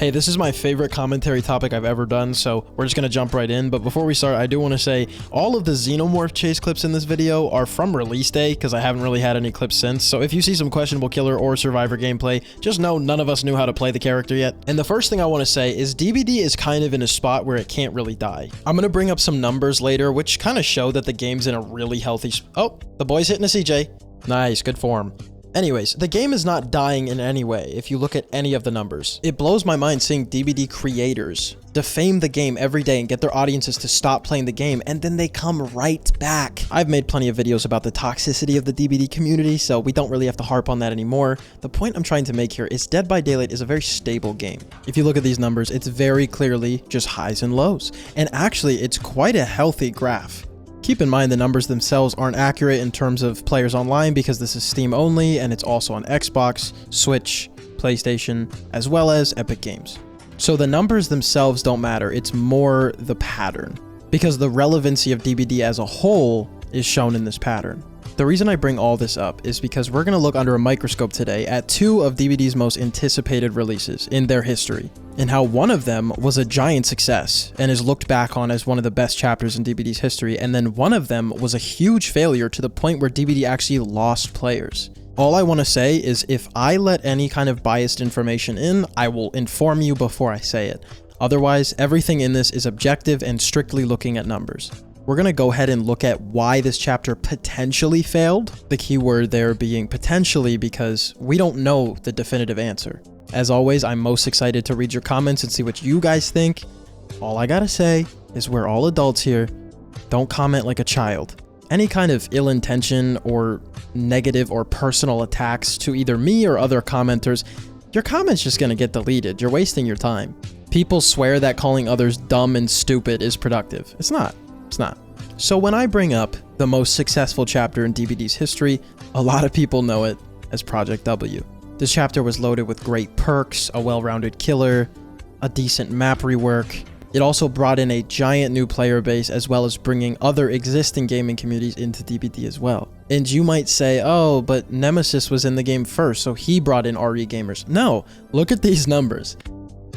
Hey, this is my favorite commentary topic I've ever done, so we're just gonna jump right in. But before we start, I do want to say all of the Xenomorph chase clips in this video are from release day, because I haven't really had any clips since. So if you see some questionable killer or survivor gameplay, just know none of us knew how to play the character yet. And the first thing I want to say is DBD is kind of in a spot where it can't really die. I'm gonna bring up some numbers later, which kind of show that the game's in a really healthy oh, the boy's hitting a CJ. Nice, good form. Anyways, the game is not dying in any way if you look at any of the numbers. It blows my mind seeing DBD creators defame the game every day and get their audiences to stop playing the game, and then they come right back. I've made plenty of videos about the toxicity of the DBD community, so we don't really have to harp on that anymore. The point I'm trying to make here is Dead by Daylight is a very stable game. If you look at these numbers, it's very clearly just highs and lows. And actually, it's quite a healthy graph. Keep in mind the numbers themselves aren't accurate in terms of players online because this is Steam only and it's also on Xbox, Switch, PlayStation, as well as Epic Games. So the numbers themselves don't matter, it's more the pattern, because the relevancy of DBD as a whole is shown in this pattern. The reason I bring all this up is because we're going to look under a microscope today at two of DBD's most anticipated releases in their history, and how one of them was a giant success and is looked back on as one of the best chapters in DBD's history, and then one of them was a huge failure to the point where DBD actually lost players. All I want to say is if I let any kind of biased information in, I will inform you before I say it. Otherwise, everything in this is objective and strictly looking at numbers. We're going to go ahead and look at why this chapter potentially failed, the key word there being potentially because we don't know the definitive answer. As always, I'm most excited to read your comments and see what you guys think. All I gotta say is we're all adults here. Don't comment like a child. Any kind of ill intention or negative or personal attacks to either me or other commenters, your comment's just going to get deleted. You're wasting your time. People swear that calling others dumb and stupid is productive. It's not. It's not. So when I bring up the most successful chapter in DBD's history, a lot of people know it as Project W. This chapter was loaded with great perks, a well-rounded killer, a decent map rework. It also brought in a giant new player base as well as bringing other existing gaming communities into DBD as well. And you might say, oh, but Nemesis was in the game first, so he brought in RE gamers. No, look at these numbers.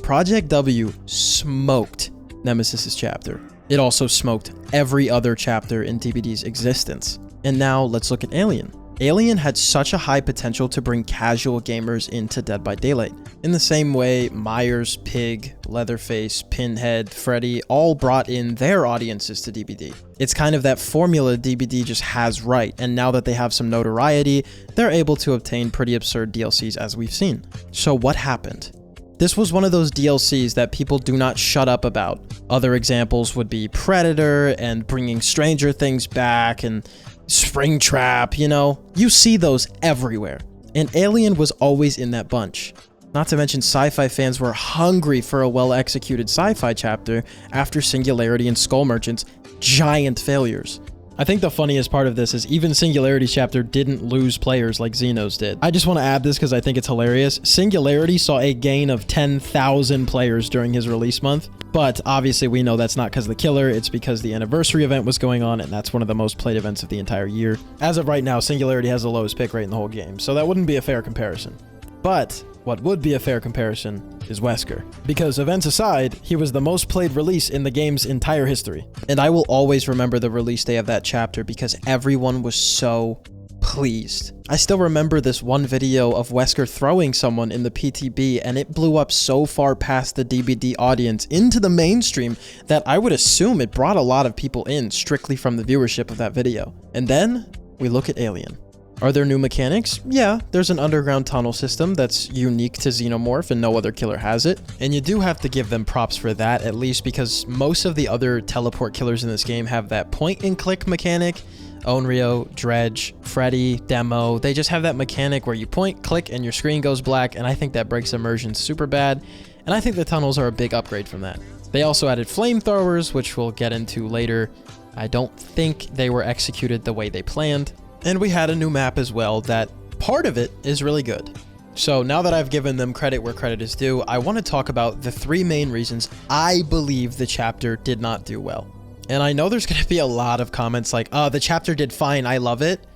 Project W smoked Nemesis's chapter. It also smoked every other chapter in DBD's existence. And now let's look at Alien. Alien had such a high potential to bring casual gamers into Dead by Daylight. In the same way, Myers, Pig, Leatherface, Pinhead, Freddy all brought in their audiences to DBD. It's kind of that formula DBD just has right, and now that they have some notoriety, they're able to obtain pretty absurd DLCs as we've seen. So what happened? This was one of those DLCs that people do not shut up about. Other examples would be Predator and bringing Stranger Things back and Springtrap, you know? You see those everywhere. And Alien was always in that bunch. Not to mention sci-fi fans were hungry for a well-executed sci-fi chapter after Singularity and Skull Merchant's giant failures. I think the funniest part of this is even Singularity's chapter didn't lose players like Xeno's did. I just want to add this because I think it's hilarious. Singularity saw a gain of 10,000 players during his release month, but obviously we know that's not because of the killer, it's because the anniversary event was going on, and that's one of the most played events of the entire year. As of right now, Singularity has the lowest pick rate in the whole game, so that wouldn't be a fair comparison. But what would be a fair comparison is Wesker. Because events aside, he was the most played release in the game's entire history. And I will always remember the release day of that chapter because everyone was so pleased. I still remember this one video of Wesker throwing someone in the PTB, and it blew up so far past the DBD audience into the mainstream that I would assume it brought a lot of people in strictly from the viewership of that video. And then we look at Alien. Are there new mechanics? Yeah, there's an underground tunnel system that's unique to Xenomorph and no other killer has it. And you do have to give them props for that, at least because most of the other teleport killers in this game have that point and click mechanic. Onryo, Dredge, Freddy, Demo, they just have that mechanic where you point, click, and your screen goes black, and I think that breaks immersion super bad. And I think the tunnels are a big upgrade from that. They also added flamethrowers, which we'll get into later. I don't think they were executed the way they planned. And we had a new map as well that part of it is really good. So now that I've given them credit where credit is due, I want to talk about the three main reasons I believe the chapter did not do well. And I know there's going to be a lot of comments like, oh, the chapter did fine, I love it.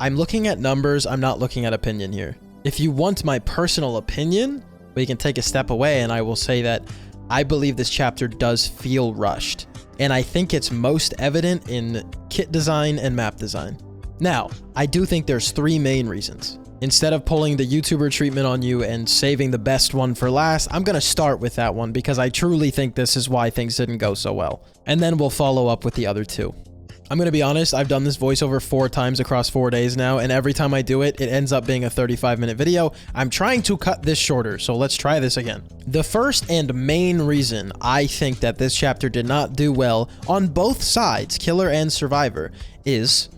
I'm looking at numbers, I'm not looking at opinion here. If you want my personal opinion, we can take a step away and I will say that I believe this chapter does feel rushed. And I think it's most evident in kit design and map design. Now, I do think there's 3 main reasons. Instead of pulling the YouTuber treatment on you and saving the best one for last, I'm going to start with that one because I truly think this is why things didn't go so well. And then we'll follow up with the other 2. I'm going to be honest, I've done this voiceover 4 times across 4 days now, and every time I do it, it ends up being a 35-minute video. I'm trying to cut this shorter, so let's try this again. The first and main reason I think that this chapter did not do well on both sides, killer and survivor, is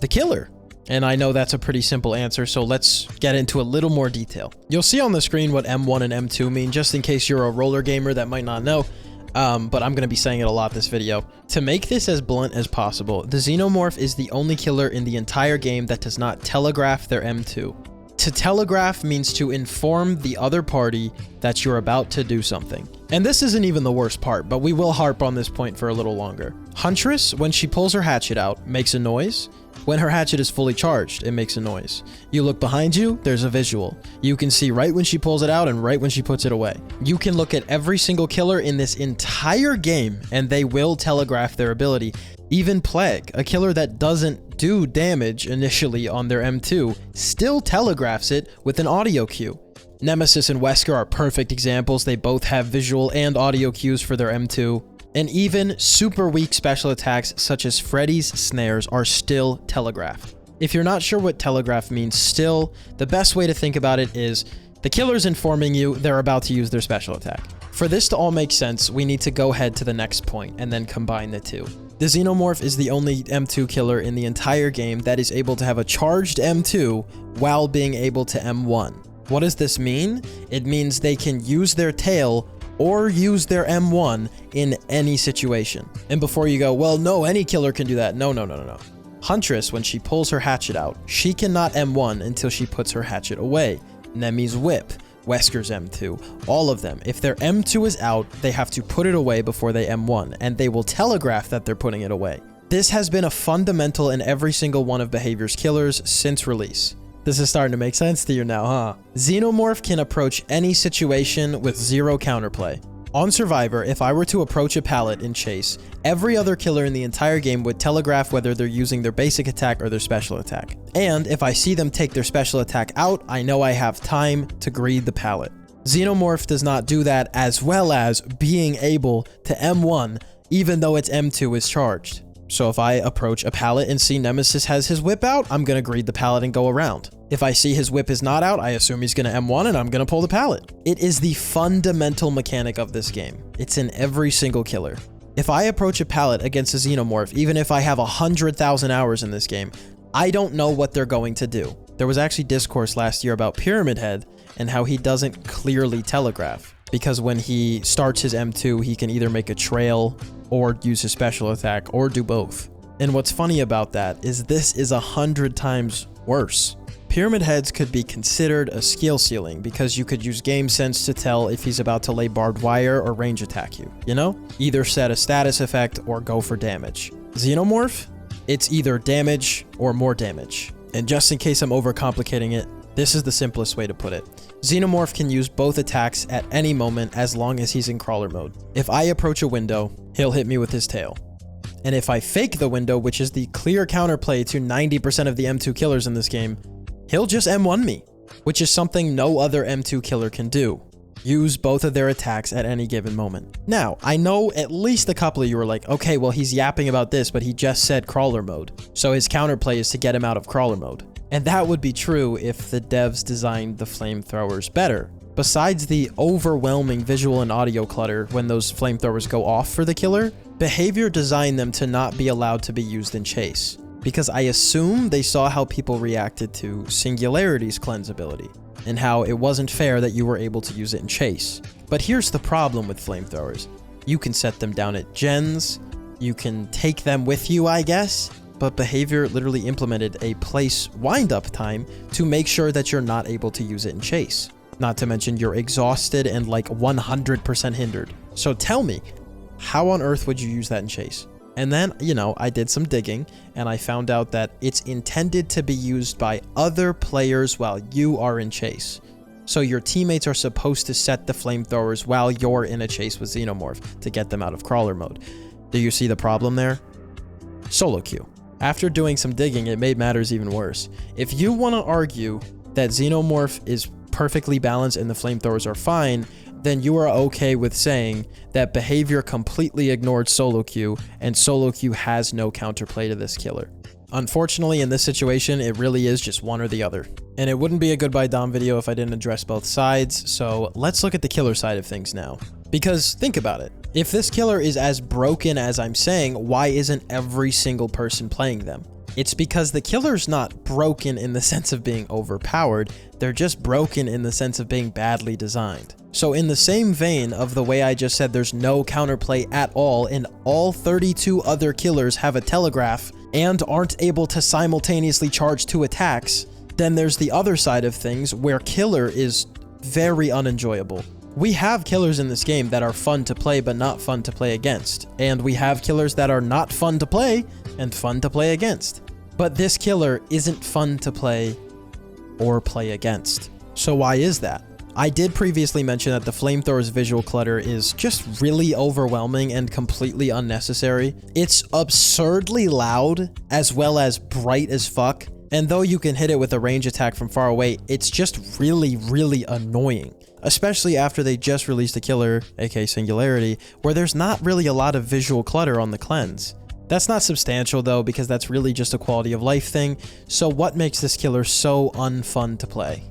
the killer. And I know that's a pretty simple answer, so let's get into a little more detail. You'll see on the screen what M1 and M2 mean, just in case you're a roller gamer that might not know. But I'm going to be saying it a lot this video. To make this as blunt as possible, the Xenomorph is the only killer in the entire game that does not telegraph their M2. To telegraph means to inform the other party that you're about to do something. And this isn't even the worst part, but we will harp on this point for a little longer. Huntress, when she pulls her hatchet out, makes a noise. When her hatchet is fully charged, it makes a noise. You look behind you, there's a visual. You can see right when she pulls it out and right when she puts it away. You can look at every single killer in this entire game and they will telegraph their ability. Even Plague, a killer that doesn't do damage initially on their M2, still telegraphs it with an audio cue. Nemesis and Wesker are perfect examples. They both have visual and audio cues for their M2. And even super weak special attacks such as Freddy's snares are still telegraphed. If you're not sure what telegraph means still, the best way to think about it is the killer's informing you they're about to use their special attack. For this to all make sense, we need to go ahead to the next point and then combine the 2. The Xenomorph is the only M2 killer in the entire game that is able to have a charged M2 while being able to M1. What does this mean? It means they can use their tail or use their M1 in any situation. And before you go, well, no, any killer can do that. No. Huntress, when she pulls her hatchet out, she cannot M1 until she puts her hatchet away. Nemi's whip, Wesker's M2, all of them. If their M2 is out, they have to put it away before they M1, and they will telegraph that they're putting it away. This has been a fundamental in every single one of Behavior's killers since release. This is starting to make sense to you now, huh? Xenomorph can approach any situation with 0 counterplay. On Survivor, if I were to approach a pallet in Chase, every other killer in the entire game would telegraph whether they're using their basic attack or their special attack. And if I see them take their special attack out, I know I have time to greed the pallet. Xenomorph does not do that, as well as being able to M1 even though its M2 is charged. So if I approach a pallet and see Nemesis has his whip out, I'm going to greed the pallet and go around. If I see his whip is not out, I assume he's going to M1 and I'm going to pull the pallet. It is the fundamental mechanic of this game. It's in every single killer. If I approach a pallet against a Xenomorph, even if I have 100,000 hours in this game, I don't know what they're going to do. There was actually discourse last year about Pyramid Head and how he doesn't clearly telegraph. Because when he starts his M2, he can either make a trail or use his special attack or do both. And what's funny about that is this is 100 times worse. Pyramid Heads could be considered a skill ceiling because you could use game sense to tell if he's about to lay barbed wire or range attack you, you know? Either set a status effect or go for damage. Xenomorph, it's either damage or more damage. And just in case I'm overcomplicating it, this is the simplest way to put it. Xenomorph can use both attacks at any moment as long as he's in crawler mode. If I approach a window, he'll hit me with his tail. And if I fake the window, which is the clear counterplay to 90% of the M2 killers in this game, he'll just M1 me, which is something no other M2 killer can do. Use both of their attacks at any given moment. Now, I know at least a couple of you are like, okay, well, he's yapping about this, but he just said crawler mode. So his counterplay is to get him out of crawler mode. And that would be true if the devs designed the flamethrowers better. Besides the overwhelming visual and audio clutter when those flamethrowers go off for the killer, Behavior designed them to not be allowed to be used in Chase. Because I assume they saw how people reacted to Singularity's cleanse ability, and how it wasn't fair that you were able to use it in Chase. But here's the problem with flamethrowers. You can set them down at gens, you can take them with you, I guess, but Behavior literally implemented a place wind-up time to make sure that you're not able to use it in Chase. Not to mention you're exhausted and like 100% hindered. So tell me, how on earth would you use that in Chase? And then, you know, I did some digging and I found out that it's intended to be used by other players while you are in Chase. So your teammates are supposed to set the flamethrowers while you're in a chase with Xenomorph to get them out of crawler mode. Do you see the problem there? Solo queue. After doing some digging, it made matters even worse. If you want to argue that Xenomorph is perfectly balanced and the flamethrowers are fine, then you are okay with saying that behavior completely ignored solo queue and solo queue has no counterplay to this killer. Unfortunately, in this situation, it really is just one or the other. And it wouldn't be a Goodbye Dom video if I didn't address both sides, so let's look at the killer side of things now. Because think about it. If this killer is as broken as I'm saying, why isn't every single person playing them? It's because the killer's not broken in the sense of being overpowered, they're just broken in the sense of being badly designed. So in the same vein of the way I just said there's no counterplay at all and all 32 other killers have a telegraph and aren't able to simultaneously charge 2 attacks, then there's the other side of things where killer is very unenjoyable. We have killers in this game that are fun to play but not fun to play against, and we have killers that are not fun to play and fun to play against. But this killer isn't fun to play or play against. So why is that? I did previously mention that the flamethrower's visual clutter is just really overwhelming and completely unnecessary. It's absurdly loud as well as bright as fuck, and though you can hit it with a range attack from far away, it's just really, really annoying. Especially after they just released a killer, aka Singularity, where there's not really a lot of visual clutter on the cleanse. That's not substantial though, because that's really just a quality of life thing. So what makes this killer so unfun to play?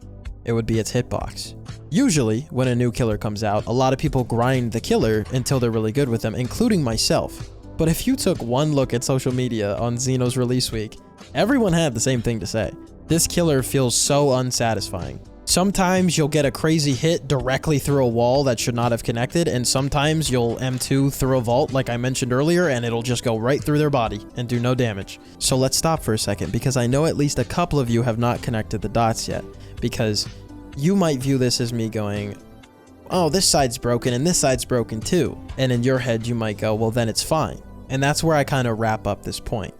It would be its hitbox. Usually, when a new killer comes out, a lot of people grind the killer until they're really good with them, including myself. But if you took one look at social media on Xeno's release week, everyone had the same thing to say. This killer feels so unsatisfying. Sometimes you'll get a crazy hit directly through a wall that should not have connected, and sometimes you'll M2 through a vault like I mentioned earlier, and it'll just go right through their body and do no damage. So let's stop for a second, because I know at least a couple of you have not connected the dots yet, because you might view this as me going, oh, this side's broken and this side's broken too. And in your head, you might go, well, then it's fine. And that's where I kind of wrap up this point.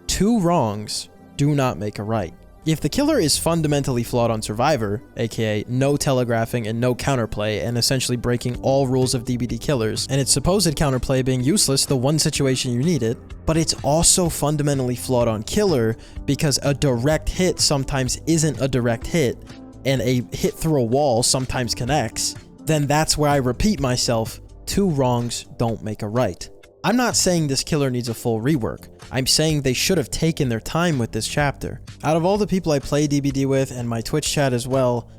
2 wrongs do not make a right. If the killer is fundamentally flawed on Survivor, aka no telegraphing and no counterplay and essentially breaking all rules of DBD killers, and its supposed counterplay being useless the one situation you need it, but it's also fundamentally flawed on killer because a direct hit sometimes isn't a direct hit, and a hit through a wall sometimes connects, then that's where I repeat myself, 2 wrongs don't make a right. I'm not saying this killer needs a full rework. I'm saying they should have taken their time with this chapter. Out of all the people I play DBD with and my Twitch chat as well,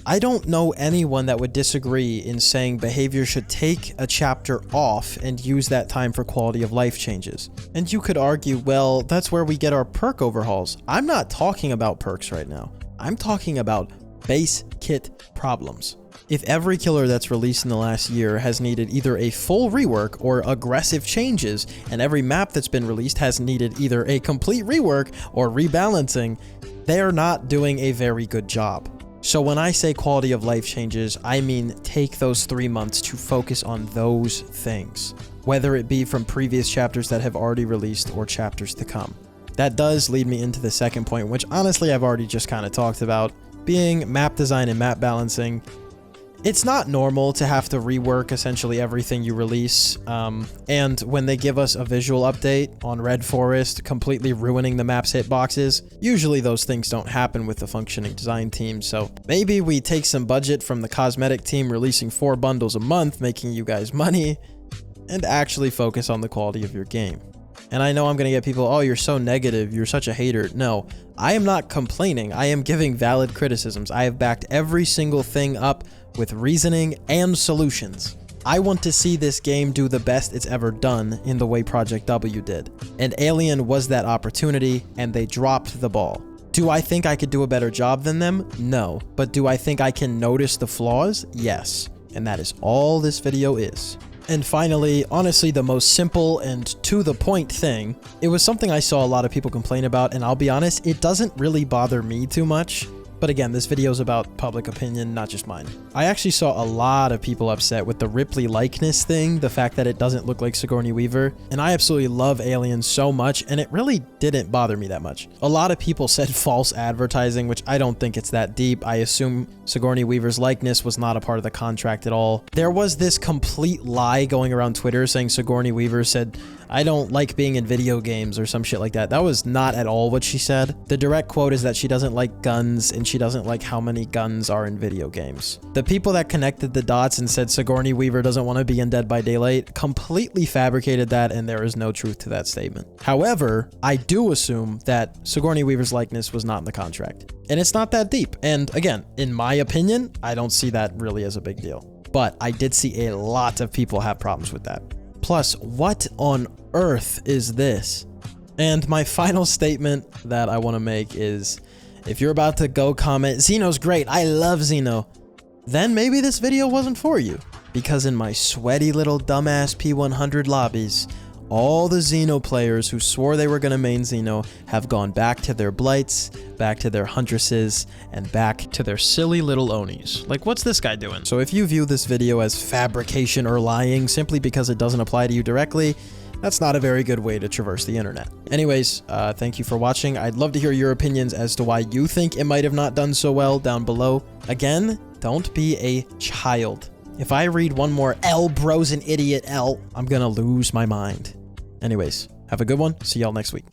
I don't know anyone that would disagree in saying behavior should take a chapter off and use that time for quality of life changes. And you could argue, well, that's where we get our perk overhauls. I'm not talking about perks right now. I'm talking about base kit problems. If every killer that's released in the last year has needed either a full rework or aggressive changes, and every map that's been released has needed either a complete rework or rebalancing, they're not doing a very good job. So when I say quality of life changes, I mean take those 3 months to focus on those things, whether it be from previous chapters that have already released or chapters to come. That does lead me into the second point, which honestly I've already just kind of talked about, being map design and map balancing. It's not normal to have to rework essentially everything you release, and when they give us a visual update on Red Forest, completely ruining the map's hitboxes, usually those things don't happen with the functioning design team, so maybe we take some budget from the cosmetic team releasing 4 bundles a month, making you guys money, and actually focus on the quality of your game. And I know I'm gonna get people, oh, you're so negative, you're such a hater. No, I am not complaining, I am giving valid criticisms. I have backed every single thing up with reasoning and solutions. I want to see this game do the best it's ever done in the way Project W did. And Alien was that opportunity, and they dropped the ball. Do I think I could do a better job than them? No. But do I think I can notice the flaws? Yes. And that is all this video is. And finally, honestly, the most simple and to the point thing, it was something I saw a lot of people complain about, and I'll be honest, it doesn't really bother me too much. But again, this video is about public opinion, not just mine. I actually saw a lot of people upset with the Ripley likeness thing, the fact that it doesn't look like Sigourney Weaver, and I absolutely love Aliens so much, and it really didn't bother me that much. A lot of people said false advertising, which I don't think it's that deep. I assume Sigourney Weaver's likeness was not a part of the contract at all. There was this complete lie going around Twitter saying Sigourney Weaver said, "I don't like being in video games," or some shit like that. That was not at all what she said. The direct quote is that she doesn't like guns and she doesn't like how many guns are in video games. The people that connected the dots and said Sigourney Weaver doesn't want to be in Dead by Daylight completely fabricated that, and there is no truth to that statement. However, I do assume that Sigourney Weaver's likeness was not in the contract. And it's not that deep. And again, in my opinion, I don't see that really as a big deal. But I did see a lot of people have problems with that. Plus, what on earth is this? And my final statement that I want to make is, if you're about to go comment, "Xeno's great, I love Xeno," then maybe this video wasn't for you. Because in my sweaty little dumbass P100 lobbies, all the Xeno players who swore they were going to main Xeno have gone back to their Blights, back to their Huntresses, and back to their silly little Onis. Like, what's this guy doing? So if you view this video as fabrication or lying simply because it doesn't apply to you directly, that's not a very good way to traverse the internet. Anyways, thank you for watching. I'd love to hear your opinions as to why you think it might have not done so well down below. Again, don't be a child. If I read one more "L bro's an idiot L," I'm gonna lose my mind. Anyways, have a good one. See y'all next week.